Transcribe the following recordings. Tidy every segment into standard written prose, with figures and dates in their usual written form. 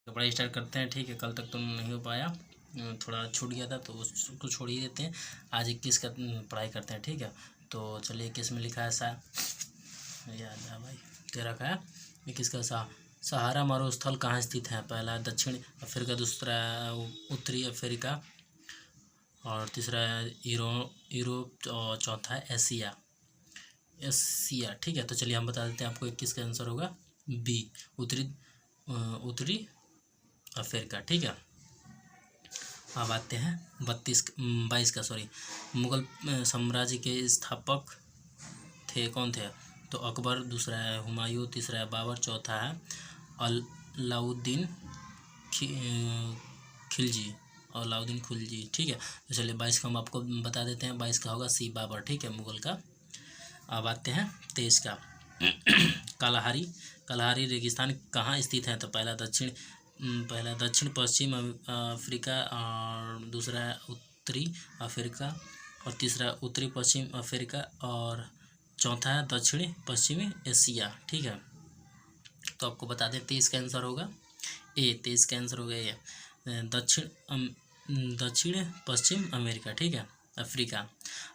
पढ़ाई स्टार्ट करते हैं। ठीक है, कल तक तो नहीं हो पाया, थोड़ा छूट गया था तो उसको छोड़ ही देते हैं। आज 21 का पढ़ाई करते हैं। ठीक है, तो चलिए 21 में लिखा है याद है भाई, 13 का है 21 का सहारा मरुस्थल कहाँ स्थित है? पहला दक्षिण अफ्रीका, दूसरा उत्तरी अफ्रीका, और तीसरा यूरोप, और चौथा है एशिया। ठीक है, तो चलिए हम बता देते हैं आपको 21 का आंसर होगा बी, उत्तरी अफ्रीका। ठीक है, अब आते हैं 22 का मुगल साम्राज्य के स्थापक कौन थे? तो अकबर, दूसरा है हुमायूं, तीसरा है बाबर, चौथा है अलाउद्दीन खिलजी। ठीक है, तो चलिए 22 का हम आपको बता देते हैं। 22 का होगा सी, बाबर। ठीक है, मुगल का। अब आते हैं 23 का कालाहारी रेगिस्तान कहाँ स्थित है? तो पहला दक्षिण पश्चिम अफ्रीका, और दूसरा है उत्तरी अफ्रीका, और तीसरा उत्तरी पश्चिम अफ्रीका, और चौथा है दक्षिणी पश्चिमी एशिया। ठीक है, तो आपको बता दें 23 का आंसर होगा ए। 23 का आंसर होगा ए, दक्षिण पश्चिम अमेरिका। ठीक है, अफ्रीका।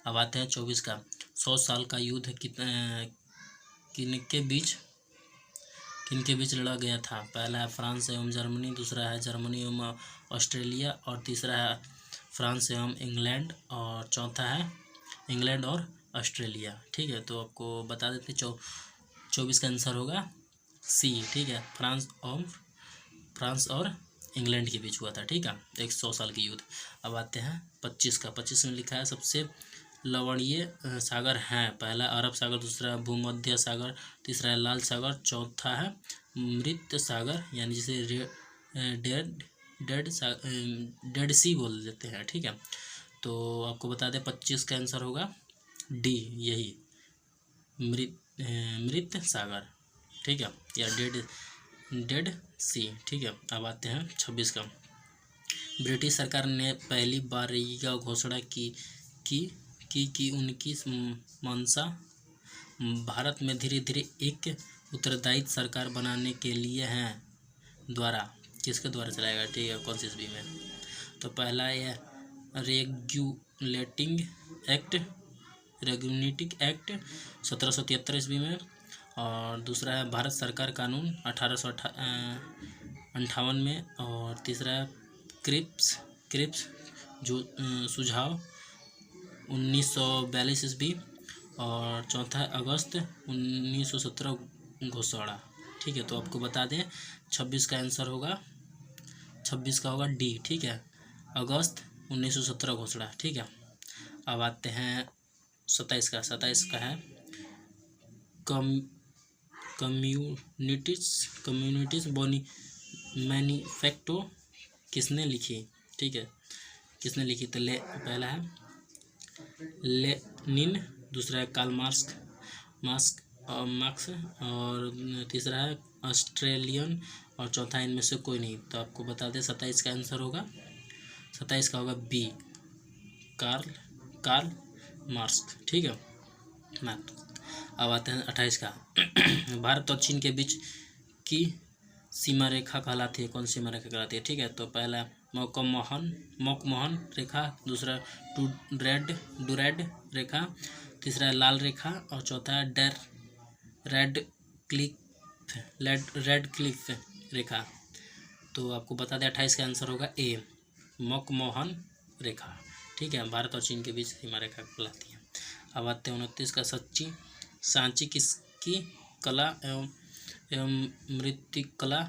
अब आते हैं 24 का 100 साल का युद्ध किनके बीच लड़ा गया था? पहला है फ्रांस एवं जर्मनी, दूसरा है जर्मनी एवं ऑस्ट्रेलिया, और तीसरा है फ्रांस एवं इंग्लैंड, और चौथा है इंग्लैंड और ऑस्ट्रेलिया। ठीक है, तो आपको बता देते 24 का आंसर होगा सी। ठीक है, फ्रांस और इंग्लैंड के बीच हुआ था। ठीक है, 100 साल की युद्ध। अब आते हैं 25 में लिखा है सबसे लवणीय सागर हैं? पहला अरब सागर, दूसरा भूमध्य सागर, तीसरा है लाल सागर, चौथा है मृत सागर, यानी जिसे डेड सी बोल देते हैं। ठीक है, तो आपको बता दें 25 का आंसर होगा डी, यही मृत सागर। ठीक है, या डेड सी। ठीक है, अब आते हैं 26 का ब्रिटिश सरकार ने पहली बार यह घोषणा की उनकी मंशा भारत में धीरे धीरे एक उत्तरदायी सरकार बनाने के लिए है द्वारा, किसके द्वारा चलाएगा? ठीक है, कौन सी ईस्वी में? तो पहला है रेगुलेटिंग एक्ट 1773 ईस्वी में, और दूसरा है भारत सरकार कानून 1858 में, और तीसरा है क्रिप्स जो सुझाव 1942 ईस्वी, और चौथा है अगस्त 1917 घोषणा। ठीक है, तो आपको बता दें 26 का आंसर होगा डी। ठीक है, अगस्त 1917 घोषणा। ठीक है, अब आते हैं 27 का है कम्युनिटीज मैनिफेस्टो किसने लिखी? ठीक है, किसने लिखी? तो पहला है लेनिन, दूसरा है कार्ल मार्क्स, और तीसरा है ऑस्ट्रेलियन, और चौथा इनमें से कोई नहीं। तो आपको बता दें 27 का आंसर होगा बी, कार्ल मार्क्स। ठीक है, अब आते हैं 28 का भारत और चीन के बीच की सीमा रेखा कहलाती है? कौन सी सीमा रेखा कहलाती है? ठीक है, तो पहला मकमोहन रेखा, दूसरा डुरेड रेखा, तीसरा है लाल रेखा, और चौथा है रेड क्लिफ रेखा। तो आपको बता दें 28 का आंसर होगा ए, मकमोहन रेखा। ठीक है, भारत और चीन के बीच सीमा रेखा कहलाती है। अब आते हैं 29 का सांची किसकी कला एवं मृत्तिकला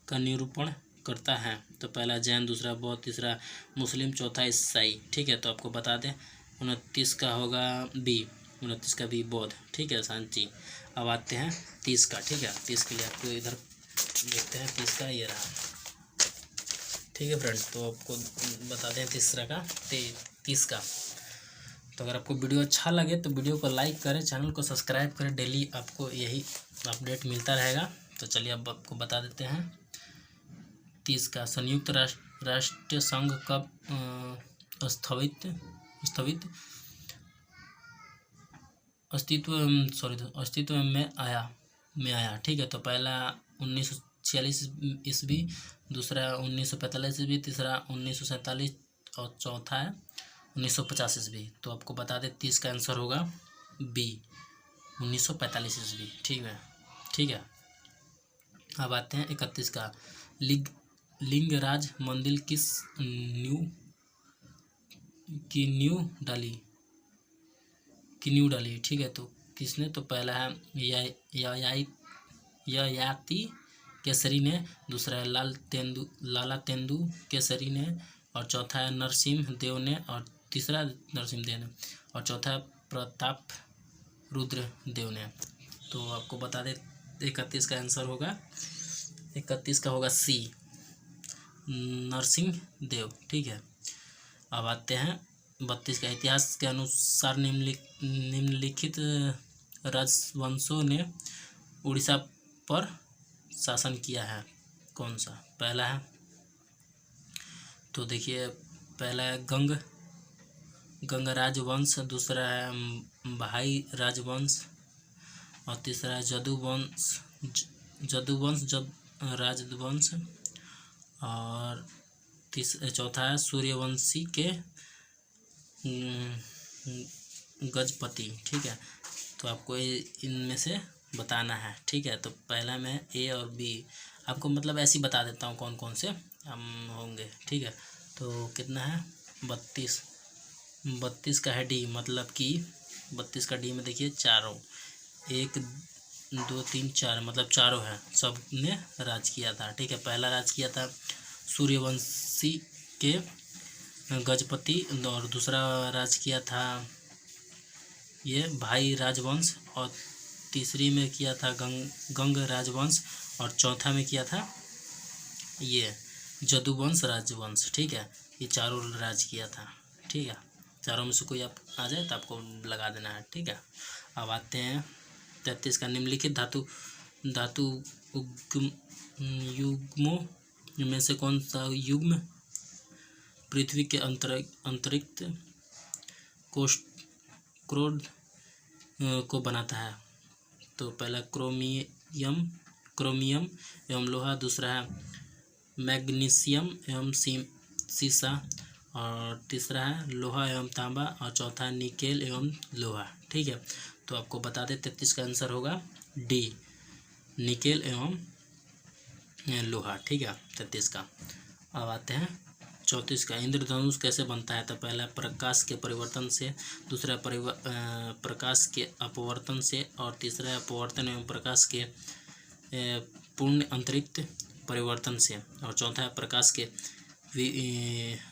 का निरूपण करता है? तो पहला जैन, दूसरा बौद्ध, तीसरा मुस्लिम, चौथा ईसाई। ठीक है, तो आपको बता दें 29 का होगा बी, 29 का बी बौद्ध। ठीक है, सांची। अब आते हैं 30 का। ठीक है, 30 के लिए आपको इधर देखते हैं 30 का ये रहा। ठीक है फ्रेंड, तो आपको बता दें 30 का। तो अगर आपको वीडियो अच्छा लगे तो वीडियो को लाइक करें, चैनल को सब्सक्राइब करें, डेली आपको यही अपडेट मिलता रहेगा। तो चलिए अब आपको बता देते हैं 30 का संयुक्त राष्ट्र संघ कब अस्तित्व में आया। ठीक है, तो पहला 1946 ईस्वी, दूसरा 1945 ईस्वी, तीसरा 1947 और चौथा है 1950 ईस्वी। तो आपको बता दें 30 का आंसर होगा बी 1945 ईस्वी। ठीक है। अब आते हैं 31 का। लिंगराज मंदिर न्यू डाली। ठीक है, तो किसने? तो पहला है ययाति केसरी ने, दूसरा है लाला तेंदु केसरी ने, और चौथा है नरसिम्ह देव ने, और तीसरा नरसिम्ह देव ने, और चौथा है प्रताप रुद्र देव ने। तो आपको बता दें 31 का आंसर होगा, 31 का होगा सी नरसिंह देव। ठीक है। अब आते हैं 32 का। इतिहास के अनुसार निम्नलिखित राजवंशों ने उड़ीसा पर शासन किया है, कौन सा? पहला है, तो देखिए पहला है गंग राजवंश, दूसरा है भाई राजवंश, और तीसरा है जदुवंश राजवंश, और चौथा है सूर्यवंशी के गजपति। ठीक है, तो आपको इनमें से बताना है। ठीक है, तो पहला में ए और बी आपको मतलब ऐसे ही बता देता हूँ कौन कौन से हम होंगे। ठीक है, तो कितना है? 32 का है डी, मतलब कि 32 का डी में देखिए चारों, 1 2 3 4, मतलब चारों है, सब ने राज किया था। ठीक है, पहला राज किया था सूर्यवंशी के गजपति, और दूसरा राज किया था ये भाई राजवंश, और तीसरी में किया था गंग राजवंश, और चौथा में किया था ये जदुवंश राजवंश। ठीक है, ये चारों राज किया था। ठीक है, चारों में से कोई आप आ जाए तो आपको लगा देना है। ठीक है, अब आते हैं 33 का। निम्नलिखित धातु युग्मों में से कौन सा युग्म पृथ्वी के अंतरिक्ष क्रोड को बनाता है? तो पहला क्रोमियम एवं लोहा, दूसरा है मैग्नीशियम एवं सीसा, और तीसरा है लोहा एवं तांबा, और चौथा है निकेल एवं लोहा। ठीक है, तो आपको बता दें 33 का आंसर होगा डी निकेल एवं लोहा। ठीक है, 33 का। अब आते हैं 34 का। इंद्रधनुष कैसे बनता है? तो पहला प्रकाश के परिवर्तन से, दूसरा प्रकाश के अपवर्तन से, और तीसरा अपवर्तन एवं प्रकाश के पूर्ण अंतरिक्ष परिवर्तन से, और चौथा है प्रकाश के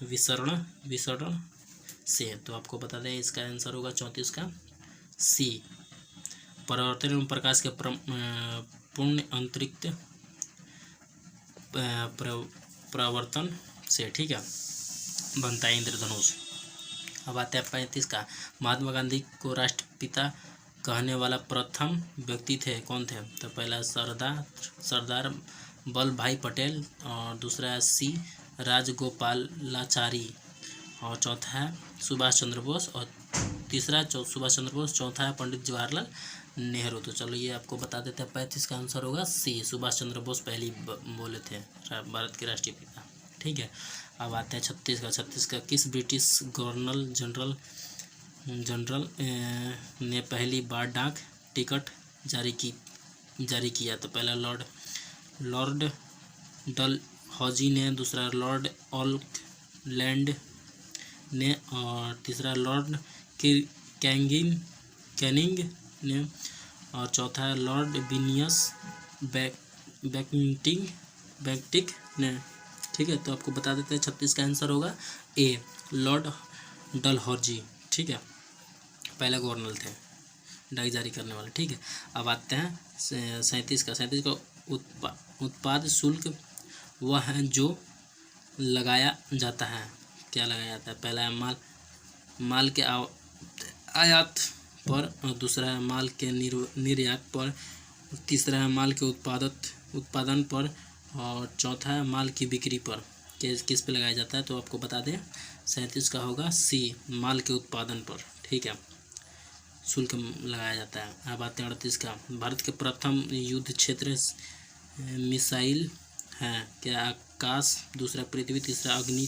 विसरण से। तो आपको बता दें इसका आंसर होगा 34 का सी परावर्तन एवं प्रकाश के पूर्ण अंतरिक्ष परावर्तन से। ठीक है, बनता है इंद्रधनुष। अब आते हैं 35 का। महात्मा गांधी को राष्ट्रपिता कहने वाला प्रथम व्यक्ति थे, कौन थे? तो पहला सरदार वल्लभ भाई पटेल, और दूसरा है सी राजगोपालाचारी, और चौथा है सुभाष चंद्र बोस, और तीसरा सुभाष चंद्र बोस, चौथा है पंडित जवाहरलाल नेहरू। तो चलो ये आपको बता देते हैं 35 का आंसर होगा सी सुभाष चंद्र बोस पहले बोले थे भारत के राष्ट्रीय पिता। ठीक है, अब आते हैं 36 का। 36 का। किस ब्रिटिश गवर्नर जनरल ने पहली बार डाक टिकट जारी किया? तो पहला लॉर्ड डलहौजी ने, दूसरा लॉर्ड ऑकलैंड ने, और तीसरा लॉर्ड कैनिंग ने, और चौथा है लॉर्ड विनियस बेंटिक ने। ठीक है, तो आपको बता देते हैं 36 का आंसर होगा ए लॉर्ड डलहौजी। ठीक है, पहले गवर्नर थे डाक जारी करने वाले। ठीक है, अब आते हैं 37 का। 37 का। उत्पाद शुल्क वह है जो लगाया जाता है, क्या लगाया जाता है? पहला है माल के आयात पर, और दूसरा है माल के निर्यात पर, तीसरा है माल के उत्पादन पर, और चौथा है माल की बिक्री पर। किस पे लगाया जाता है? तो आपको बता दें 37 का होगा सी माल के उत्पादन पर। ठीक है, शुल्क लगाया जाता है। अब आते हैं 38 का। भारत के प्रथम युद्ध क्षेत्र मिसाइल है। क्या? आकाश, दूसरा पृथ्वी, तीसरा अग्नि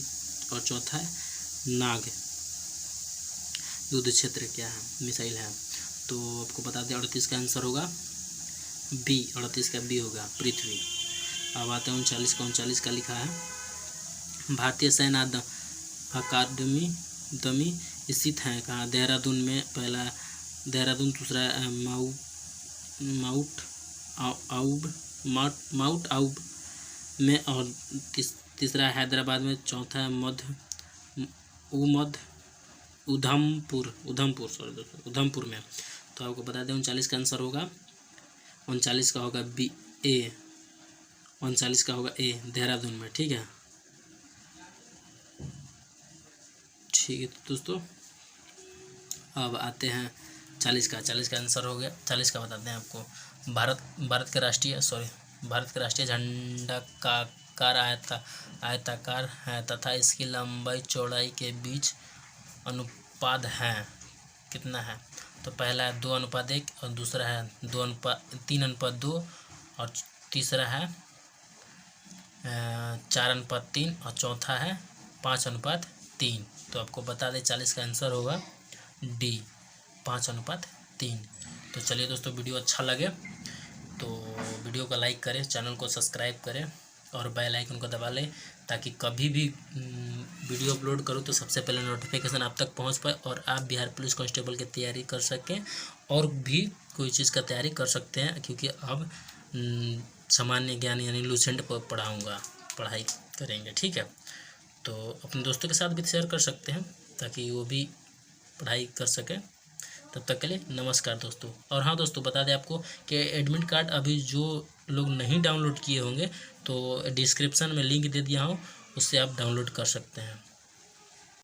और चौथा है नाग। युद्ध क्षेत्र क्या है? मिसाइल है। तो आपको बता दें 38 का आंसर होगा बी। 38 का बी होगा पृथ्वी। अब आते हैं 39 का। 39 का लिखा है भारतीय सैन्य अकादमी स्थित है कहाँ? देहरादून में। पहला देहरादून, दूसरा माउंट आबू में और तीसरा हैदराबाद में, चौथा है उधमपुर में। तो आपको बता दें 39 का आंसर होगा 39 का होगा बी ए। 39 का होगा ए, देहरादून में। ठीक है तो दोस्तों अब आते हैं 40 का। 40 का आंसर हो गया। 40 का बताते हैं आपको। भारत के राष्ट्रीय झंडा का आकार आयताकार है तथा इसकी लंबाई चौड़ाई के बीच अनुपात है कितना है? तो पहला है 2:1 और दूसरा है 3:2 और तीसरा है 4:3 और चौथा है 5:3। तो आपको बता दें 40 का आंसर होगा डी, 5:3। तो चलिए दोस्तों, वीडियो अच्छा लगे तो वीडियो को लाइक करें, चैनल को सब्सक्राइब करें और बेल आइकन को दबा लें ताकि कभी भी वीडियो अपलोड करूं तो सबसे पहले नोटिफिकेशन आप तक पहुंच पाए और आप बिहार पुलिस कांस्टेबल की तैयारी कर सकें और भी कोई चीज़ का तैयारी कर सकते हैं। क्योंकि अब सामान्य ज्ञान यानी लूसेंट पर पढ़ाई करेंगे। ठीक है, तो अपने दोस्तों के साथ भी शेयर कर सकते हैं ताकि वो भी पढ़ाई कर सकें। तब तक के लिए नमस्कार दोस्तों। और हाँ दोस्तों, बता दें आपको कि एडमिट कार्ड अभी जो लोग नहीं डाउनलोड किए होंगे तो डिस्क्रिप्शन में लिंक दे दिया हूँ, उससे आप डाउनलोड कर सकते हैं।